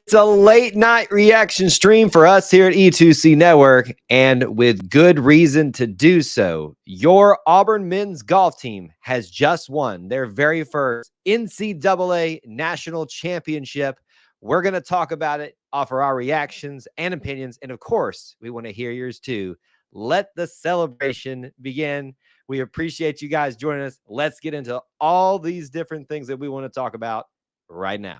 It's a late night reaction stream for us here at E2C Network, and with good reason to do so. Your Auburn men's golf team has just won their very first NCAA National Championship. We're going to talk about it, offer our reactions and opinions, and of course, we want to hear yours too. Let the celebration begin. We appreciate you guys joining us. Let's get into all these different things that we want to talk about right now.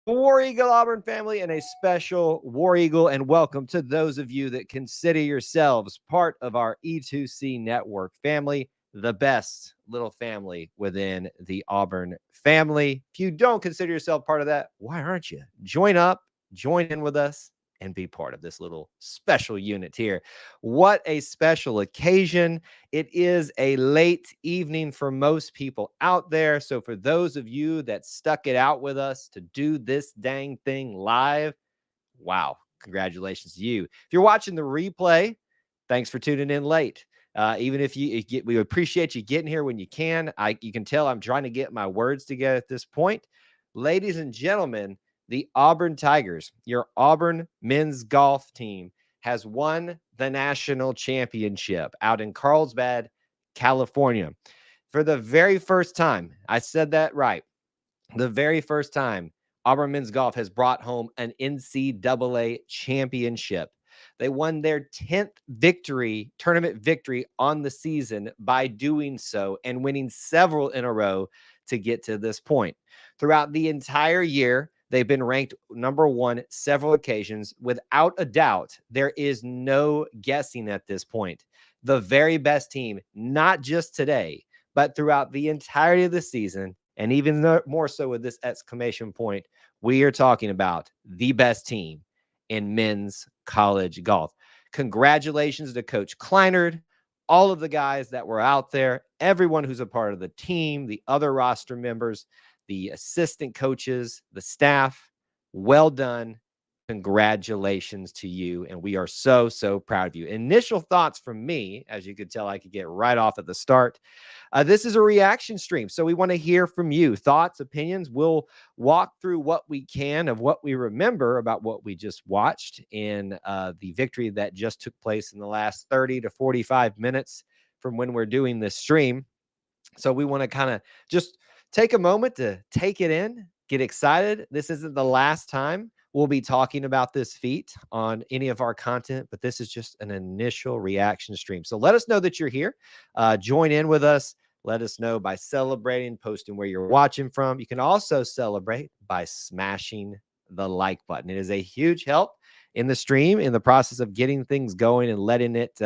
War Eagle Auburn family and a special War Eagle, and welcome to those of you that consider yourselves part of our E2C network family, the best little family within the Auburn family. If you don't consider yourself part of that, why aren't you? Join up, join in with us, and be part of this little special unit here. What a special occasion. It is a late evening for most people out there. So for those of you that stuck it out with us to do this dang thing live, wow, congratulations to you. If you're watching the replay, thanks for tuning in late. Even if we appreciate you getting here when you can. You can tell I'm trying to get my words together at this point. Ladies and gentlemen, the Auburn Tigers, your Auburn men's golf team, has won the national championship out in Carlsbad, California. For the very first time, I said that right. The very first time Auburn men's golf has brought home an NCAA championship. They won their 10th tournament victory on the season by doing so and winning several in a row to get to this point. Throughout the entire year, they've been ranked number one several occasions. Without a doubt, there is no guessing at this point. The very best team, not just today, but throughout the entirety of the season, and even more so with this exclamation point, we are talking about the best team in men's college golf. Congratulations to Coach Kleinard, all of the guys that were out there, everyone who's a part of the team, the other roster members, the assistant coaches, the staff. Well done. Congratulations to you. And we are so, so proud of you. Initial thoughts from me, as you could tell, I could get right off at the start. This is a reaction stream, so we want to hear from you. Thoughts, opinions. We'll walk through what we can of what we remember about what we just watched in the victory that just took place in the last 30 to 45 minutes from when we're doing this stream. So we want to kind of just take a moment to take it in, get excited. This isn't the last time we'll be talking about this feat on any of our content, but this is just an initial reaction stream. So let us know that you're here. Join in with us. Let us know by celebrating, posting where you're watching from. You can also celebrate by smashing the like button. It is a huge help in the stream, in the process of getting things going and letting it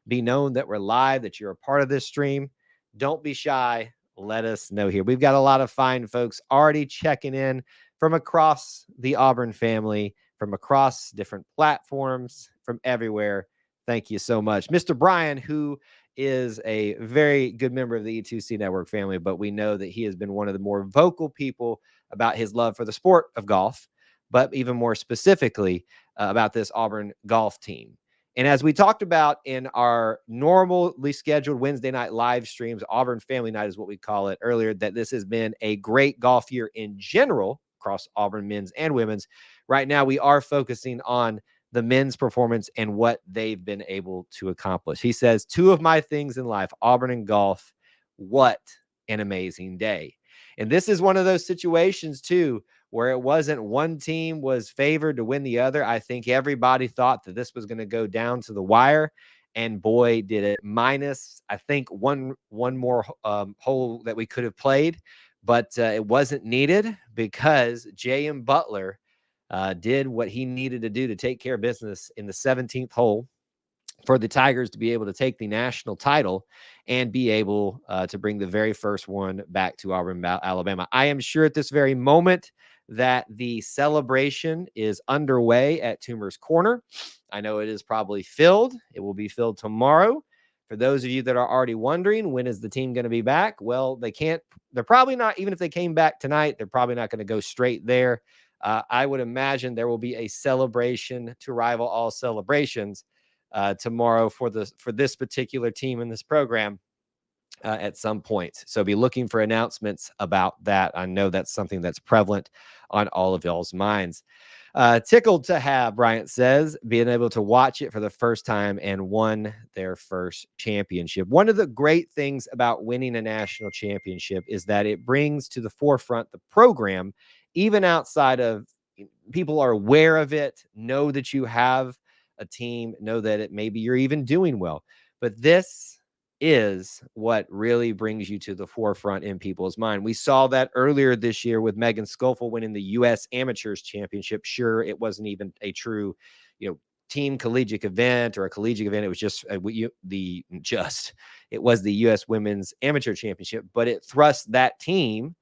be known that we're live, that you're a part of this stream. Don't be shy. Let us know here. We've got a lot of fine folks already checking in from across the Auburn family, from across different platforms, from everywhere. Thank you so much. Mr. Brian, who is a very good member of the E2C Network family, but we know that he has been one of the more vocal people about his love for the sport of golf, but even more specifically about this Auburn golf team. And as we talked about in our normally scheduled Wednesday night live streams, Auburn Family Night is what we call it earlier, that this has been a great golf year in general across Auburn men's and women's. Right now, we are focusing on the men's performance and what they've been able to accomplish. He says, two of my things in life, Auburn and golf. What an amazing day. And this is one of those situations, too, where it wasn't one team was favored to win the other. I think everybody thought that this was going to go down to the wire. And boy, did it. Minus, I think, one more hole that we could have played. But it wasn't needed because J.M. Butler did what he needed to do to take care of business in the 17th hole for the Tigers to be able to take the national title and be able to bring the very first one back to Auburn, Alabama. I am sure at this very moment that the celebration is underway at Toomer's Corner. I know it is probably filled. It will be filled tomorrow. For those of you that are already wondering, when is the team going to be back? Well, they're probably not, even if they came back tonight, they're probably not going to go straight there. I would imagine there will be a celebration to rival all celebrations tomorrow for this particular team in this program. at some point. So be looking for announcements about that. I know that's something that's prevalent on all of y'all's minds. Tickled to have, Bryant says, being able to watch it for the first time and won their first championship. One of the great things about winning a national championship is that it brings to the forefront the program, even outside of people are aware of it, know that you have a team, know that maybe you're even doing well. But this is what really brings you to the forefront in people's mind. We saw that earlier this year with Megan Scofield winning the U.S. Amateurs Championship. Sure, it wasn't even a true, team collegiate event or a collegiate event. It was just it was the U.S. Women's Amateur Championship, but it thrust that team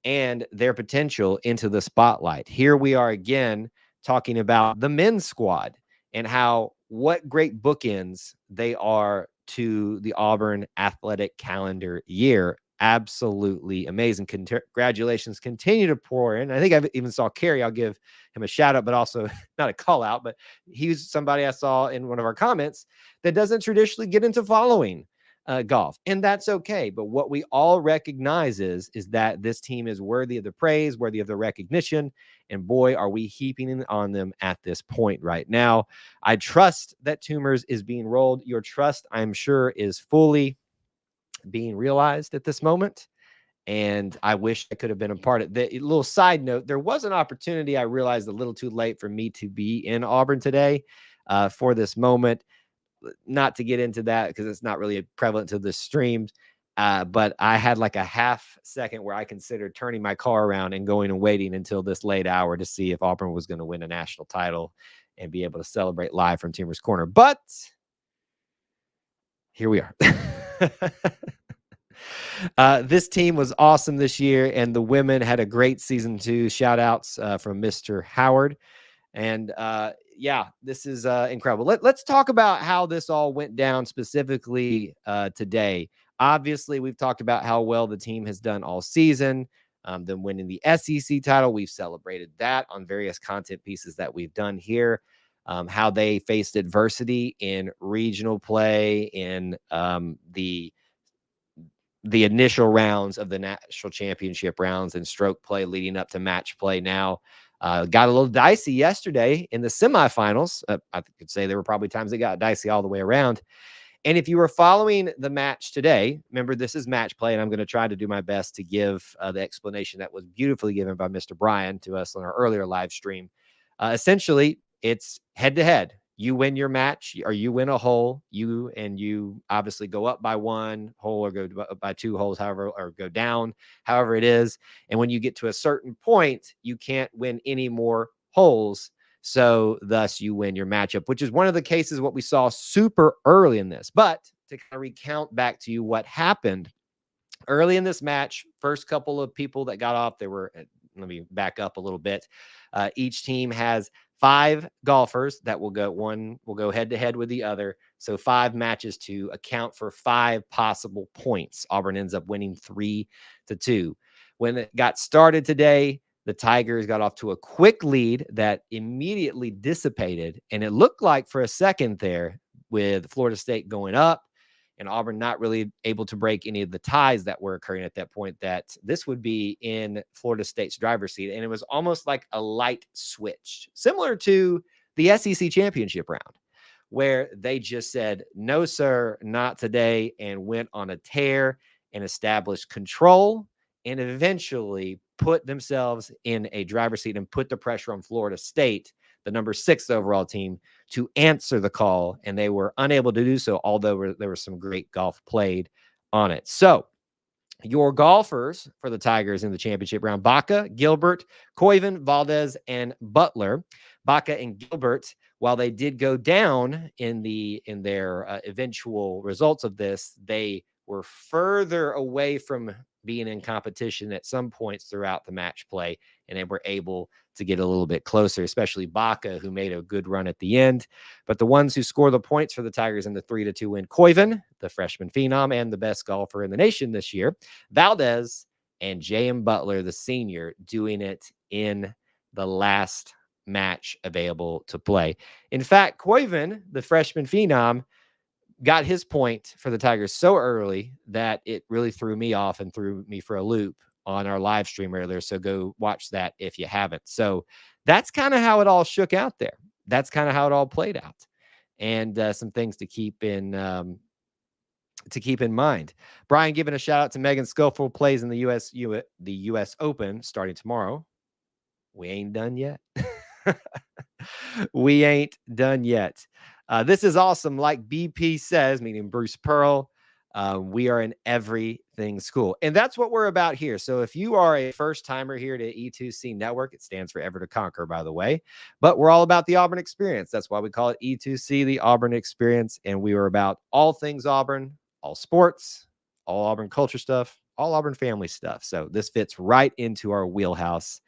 and their potential into the spotlight. Here we are again talking about the men's squad and what great bookends they are to the Auburn athletic calendar year. Absolutely amazing. Congratulations. Continue to pour in. I think I even saw Kerry. I'll give him a shout out, but also not a call out, but he's somebody I saw in one of our comments that doesn't traditionally get into following golf, and that's okay. But what we all recognize is that this team is worthy of the praise, worthy of the recognition, and boy, are we heaping on them at this point right now. I trust that Tumors is being rolled. Your trust, I'm sure, is fully being realized at this moment. And I wish I could have been a part of the little side note. There was an opportunity, I realized a little too late for me to be in Auburn today for this moment. Not to get into that because it's not really prevalent to the streams. But I had like a half second where I considered turning my car around and going and waiting until this late hour to see if Auburn was going to win a national title and be able to celebrate live from Tumors Corner. But here we are. This team was awesome this year, and the women had a great season too. Shout outs from Mr. Howard. And yeah, this is incredible. Let's talk about how this all went down specifically today. Obviously, we've talked about how well the team has done all season. Them winning the SEC title. We've celebrated that on various content pieces that we've done here. How they faced adversity in regional play, in the initial rounds of the national championship rounds and stroke play leading up to match play now. Got a little dicey yesterday in the semifinals. I could say there were probably times it got dicey all the way around. And if you were following the match today, remember this is match play, and I'm going to try to do my best to give the explanation that was beautifully given by Mr. Brian to us on our earlier live stream. Essentially, it's head to head. You win your match or you win a hole, you obviously go up by one hole or go up by two holes, however, or go down, however it is. And when you get to a certain point, you can't win any more holes. So thus you win your matchup, which is one of the cases what we saw super early in this. But to kind of recount back to you what happened early in this match, first couple of people that got off, let me back up a little bit. Each team has 5 golfers that will go head to head with the other. So 5 matches to account for 5 possible points. Auburn ends up winning 3-2. When it got started today, the Tigers got off to a quick lead that immediately dissipated. And it looked like for a second there with Florida State going up and Auburn not really able to break any of the ties that were occurring at that point, that this would be in Florida State's driver's seat. And it was almost like a light switch, similar to the SEC championship round, where they just said, no, sir, not today, and went on a tear and established control and eventually put themselves in a driver's seat and put the pressure on Florida State, the number 6 overall team, to answer the call, and they were unable to do so, although there was some great golf played on it. So your golfers for the Tigers in the championship round: Baca, Gilbert, Koiven, Valdez, and Butler. Baca and Gilbert, while they did go down in their eventual results of this, they were further away from being in competition at some points throughout the match play, and they were able to get a little bit closer, especially Baca, who made a good run at the end. But the ones who score the points for the Tigers in the 3-2 win: Koiven, the freshman phenom and the best golfer in the nation this year; Valdez; and J.M. Butler, the senior, doing it in the last match available to play. In fact, Koiven, the freshman phenom, got his point for the Tigers so early that it really threw me off and threw me for a loop on our live stream earlier. So go watch that if you haven't. So that's kind of how it all shook out there. That's kind of how it all played out, and some things to keep in mind. Brian giving a shout out to Megan Schofield, plays in the U.S. Open starting tomorrow. We ain't done yet. We ain't done yet. This is awesome. Like BP says, meaning Bruce Pearl, we are an everything school. And that's what we're about here. So if you are a first timer here to E2C Network, it stands for Ever to Conquer, by the way. But we're all about the Auburn experience. That's why we call it E2C, the Auburn experience. And we are about all things Auburn, all sports, all Auburn culture stuff, all Auburn family stuff. So this fits right into our wheelhouse,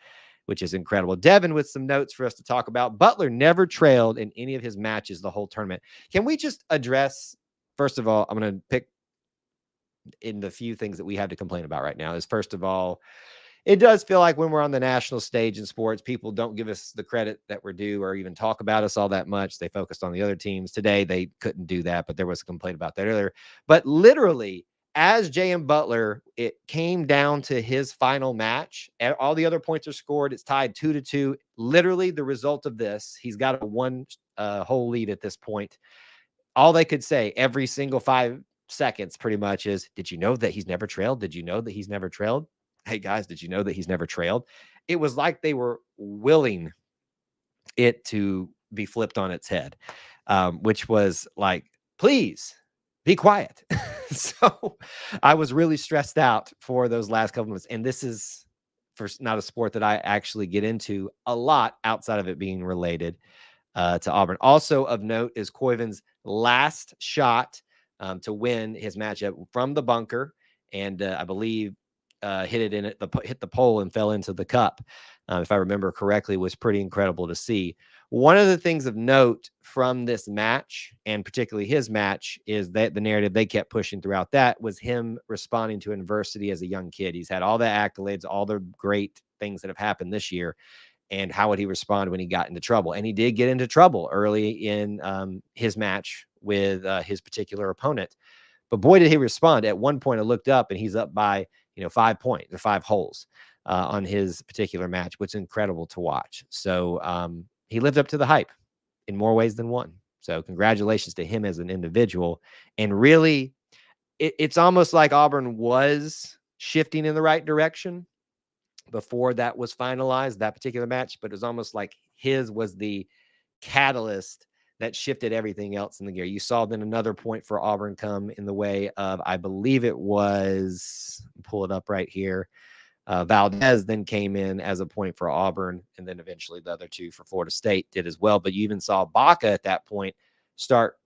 which is incredible. Devin with some notes for us to talk about. Butler never trailed in any of his matches the whole tournament. Can we just address, first of all, I'm going to pick in the few things that we have to complain about right now is, first of all, it does feel like when we're on the national stage in sports, people don't give us the credit that we're due or even talk about us all that much. They focused on the other teams. Today, they couldn't do that, but there was a complaint about that earlier. But literally, as J.M. Butler, it came down to his final match. All the other points are scored. It's tied 2-2. Literally, the result of this, he's got a one whole lead at this point. All they could say every single 5 seconds pretty much is, did you know that he's never trailed? Did you know that he's never trailed? Hey, guys, did you know that he's never trailed? It was like they were willing it to be flipped on its head, which was like, please be quiet. So I was really stressed out for those last couple of months. And this is not a sport that I actually get into a lot outside of it being related to Auburn. Also of note is Koiven's last shot to win his matchup from the bunker. And I believe hit the pole and fell into the cup, if I remember correctly, was pretty incredible to see. One of the things of note from this match, and particularly his match, is that the narrative they kept pushing throughout that was him responding to adversity as a young kid. He's had all the accolades, all the great things that have happened this year, and how would he respond when he got into trouble? And he did get into trouble early in his match with his particular opponent. But boy, did he respond. At one point, I looked up and he's up by 5 points or 5 holes on his particular match, which is incredible to watch. So he lived up to the hype in more ways than one. So congratulations to him as an individual. And really, it's almost like Auburn was shifting in the right direction before that was finalized, that particular match. But it was almost like his was the catalyst that shifted everything else in the gear. You saw then another point for Auburn come in the way of, I believe it was, pull it up right here, Valdez then came in as a point for Auburn, and then eventually the other two for Florida State did as well. But you even saw Baca at that point start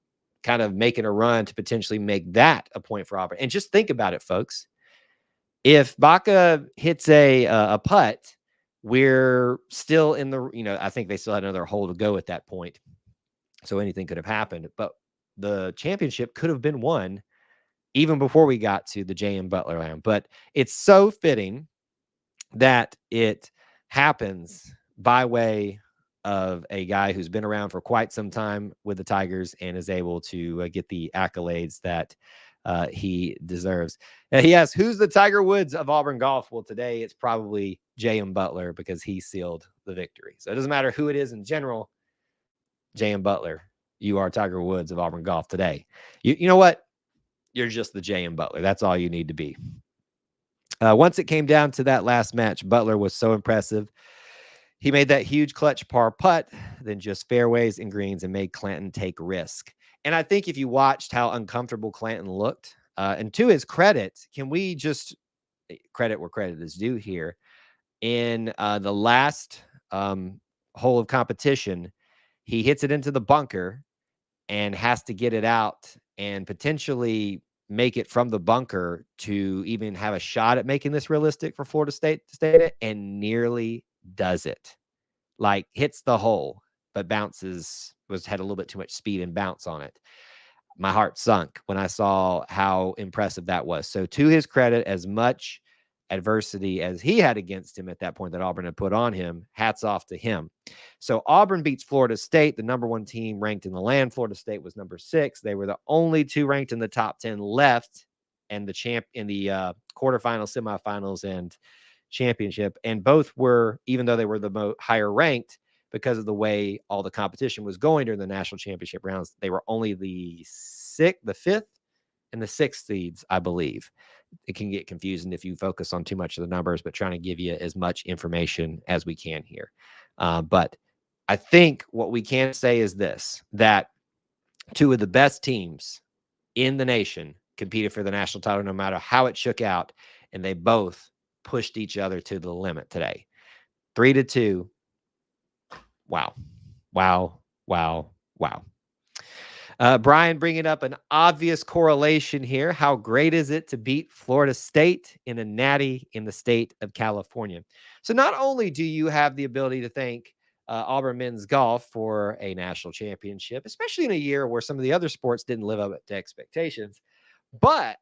kind of making a run to potentially make that a point for Auburn. And just think about it, folks. If Baca hits a putt, we're still in the, I think they still had another hole to go at that point. So anything could have happened, but the championship could have been won even before we got to the J.M. Butler round. But it's so fitting that it happens by way of a guy who's been around for quite some time with the Tigers and is able to get the accolades that he deserves. And he asks, who's the Tiger Woods of Auburn golf? Well, today it's probably J.M. Butler because he sealed the victory. So it doesn't matter who it is in general. J.M. Butler, you are Tiger Woods of Auburn golf today. You know what? You're just the J.M. Butler. That's all you need to be. Once it came down to that last match, Butler was so impressive. He made that huge clutch par putt, then just fairways and greens, and made Clanton take risk. And I think if you watched how uncomfortable Clanton looked, and to his credit, can we just credit where credit is due here? In the last hole of competition, he hits it into the bunker and has to get it out and potentially make it from the bunker to even have a shot at making this realistic for Florida State to stay in it, and nearly does it. Like hits the hole, but had a little bit too much speed and bounce on it. My heart sunk when I saw how impressive that was. So to his credit, as much adversity as he had against him at that point that Auburn had put on him. Hats off to him. So Auburn beats Florida State, the number 1 team ranked in the land. Florida State was number 6. They were the only 2 ranked in the top 10 left, and the champ in the quarterfinals, semifinals, and championship. And both were, even though they were the higher ranked, because of the way all the competition was going during the national championship rounds, they were only the 5th, and the 6th seeds, I believe. It can get confusing if you focus on too much of the numbers, but trying to give you as much information as we can here. But I think what we can say is this, that 2 of the best teams in the nation competed for the national title no matter how it shook out, and they both pushed each other to the limit today. 3-2. Wow. Wow. Wow. Wow. Brian bringing up an obvious correlation here. How great is it to beat Florida State in a natty in the state of California? So not only do you have the ability to thank Auburn men's golf for a national championship, especially in a year where some of the other sports didn't live up to expectations, but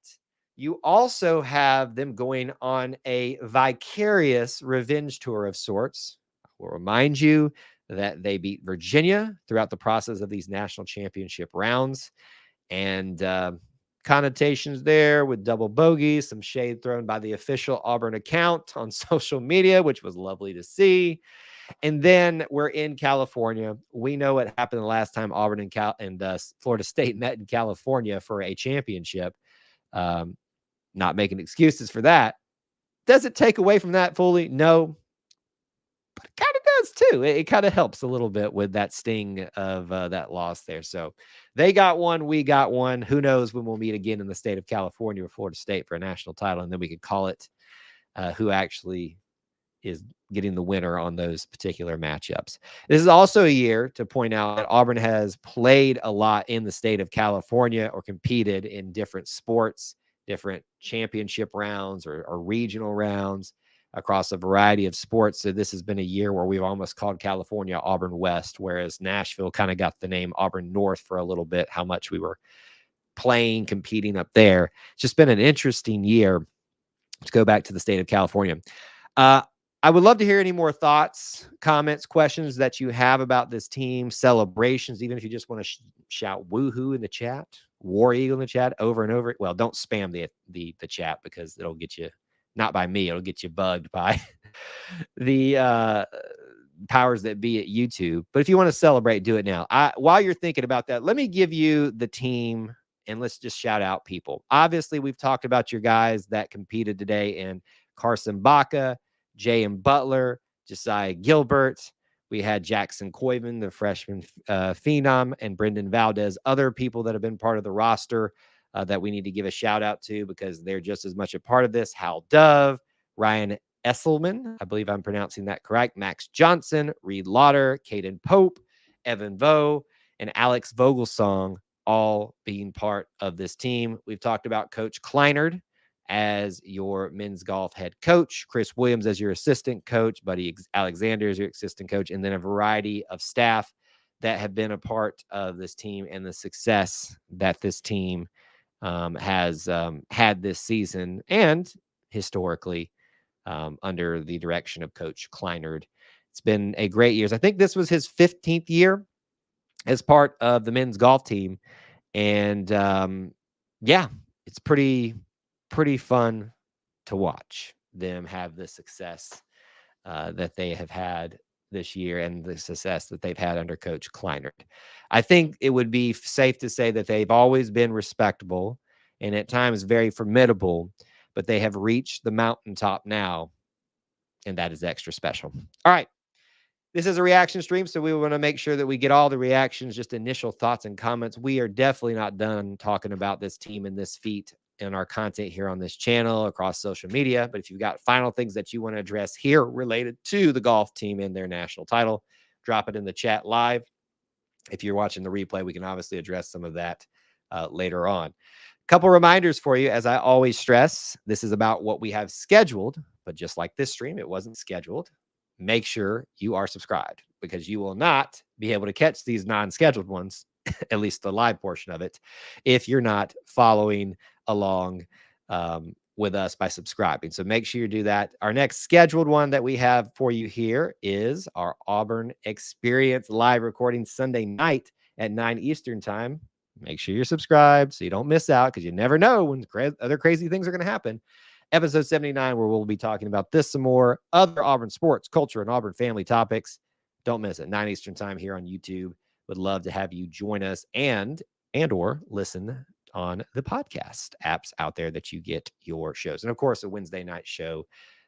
you also have them going on a vicarious revenge tour of sorts. I will remind you that they beat Virginia throughout the process of these national championship rounds, and connotations there with double bogeys, some shade thrown by the official Auburn account on social media, which was lovely to see. And then we're in California. We know what happened the last time Auburn and Florida State met in California for a championship. Not making excuses for that. Does it take away from that fully? No. But it kind of does too. It kind of helps a little bit with that sting of that loss there. So they got one, we got one. Who knows when we'll meet again in the state of California or Florida State for a national title, and then we could call it who actually is getting the winner on those particular matchups. This is also a year to point out that Auburn has played a lot in the state of California or competed in different sports, different championship rounds or regional rounds across a variety of sports. So this has been a year where we've almost called California Auburn West, whereas Nashville kind of got the name Auburn North for a little bit, how much we were playing, competing up there. It's just been an interesting year to go back to the state of California. I would love to hear any more thoughts, comments, questions that you have about this team, celebrations, even if you just want to shout woohoo in the chat, War Eagle in the chat over and over. Well, don't spam the chat because it'll get you, not by me, it'll get you bugged by the powers that be at YouTube. But if you want to celebrate, do it now. While you're thinking about that, let me give you the team and let's just shout out people. Obviously, we've talked about your guys that competed today in Carson Baca, J.M. Butler, Josiah Gilbert. We had Jackson Coyman, the freshman phenom, and Brendan Valdez, other people that have been part of the roster that we need to give a shout out to because they're just as much a part of this. Hal Dove, Ryan Esselman, I believe I'm pronouncing that correct, Max Johnson, Reed Lauder, Caden Pope, Evan Vo, and Alex Vogelsong, all being part of this team. We've talked about Coach Kleinard as your men's golf head coach, Chris Williams as your assistant coach, Buddy Alexander as your assistant coach, and then a variety of staff that have been a part of this team and the success that this team has had this season and historically under the direction of Coach Kleinard. It's been a great year. I think this was his 15th year as part of the men's golf team. And yeah, it's pretty fun to watch them have the success that they have had this year and the success that they've had under Coach Kleinard. I think it would be safe to say that they've always been respectable and at times very formidable, but they have reached the mountaintop now, and that is extra special. All right. This is a reaction stream, so we want to make sure that we get all the reactions, just initial thoughts and comments. We are definitely not done talking about this team and this feat in our content here on this channel across social media. But if you've got final things that you want to address here related to the golf team and their national title, drop it in the chat live. If you're watching the replay, we can obviously address some of that later on. Couple reminders for you. As I always stress, this is about what we have scheduled, but just like this stream, it wasn't scheduled. Make sure you are subscribed because you will not be able to catch these non-scheduled ones, at least the live portion of it, if you're not following along with us by subscribing. So make sure you do that. Our next scheduled one that we have for you here is our Auburn Experience live recording Sunday night at 9 Eastern time. Make sure you're subscribed so you don't miss out, because you never know when other crazy things are going to happen. Episode 79, where we'll be talking about this some more, other Auburn sports, culture, and Auburn family topics. Don't miss it. 9 Eastern time here on YouTube. Would love to have you join us and or listen on the podcast apps out there that you get your shows. And of course, a Wednesday night show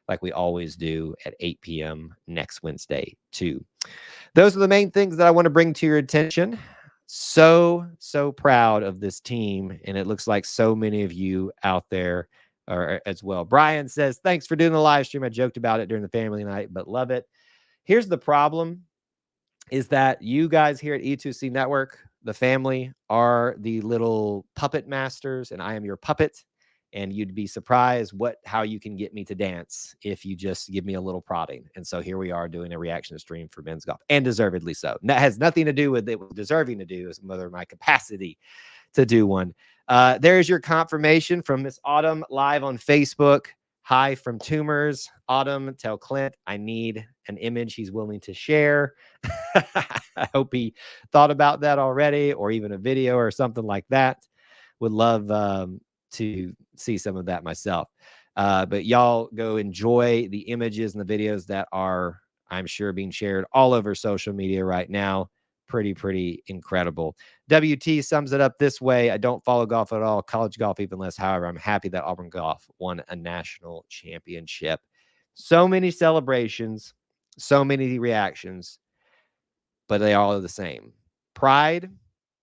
like we always do at 8 p.m. next Wednesday too. Those are the main things that I want to bring to your attention. So proud of this team. And it looks like so many of you out there are as well. Brian says, thanks for doing the live stream. I joked about it during the family night, but love it. Here's the problem, is that you guys here at E2C Network, the family, are the little puppet masters, and I am your puppet. And you'd be surprised how you can get me to dance if you just give me a little prodding. And so here we are doing a reaction stream for men's golf, and deservedly so. That has nothing to do with it deserving to do, as whether my capacity to do one. There's your confirmation from Miss Autumn live on Facebook. Hi from Tumors. Autumn, tell Clint I need an image he's willing to share. I hope he thought about that already, or even a video or something like that. Would love to see some of that myself. But y'all go enjoy the images and the videos that are, I'm sure, being shared all over social media right now. Pretty incredible. WT sums it up this way: I don't follow golf at all, college golf even less. However, I'm happy that Auburn golf won a national championship. So many celebrations, so many reactions, but they all are the same: pride,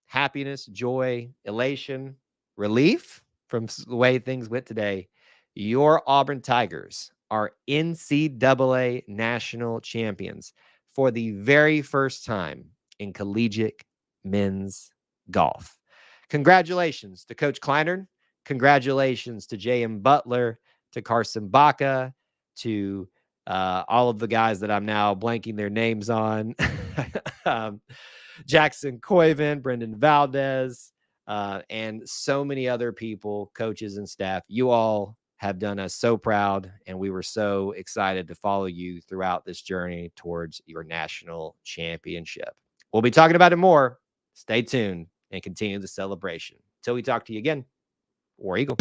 happiness, joy, elation, relief from the way things went today. Your Auburn Tigers are NCAA national champions for the very first time in collegiate men's golf. Congratulations to Coach Kleinert. Congratulations to J.M. Butler, to Carson Baca, to all of the guys that I'm now blanking their names on. Jackson Coyven, Brendan Valdez, and so many other people, coaches and staff. You all have done us so proud, and we were so excited to follow you throughout this journey towards your national championship. We'll be talking about it more. Stay tuned and continue the celebration. Till we talk to you again, War Eagle.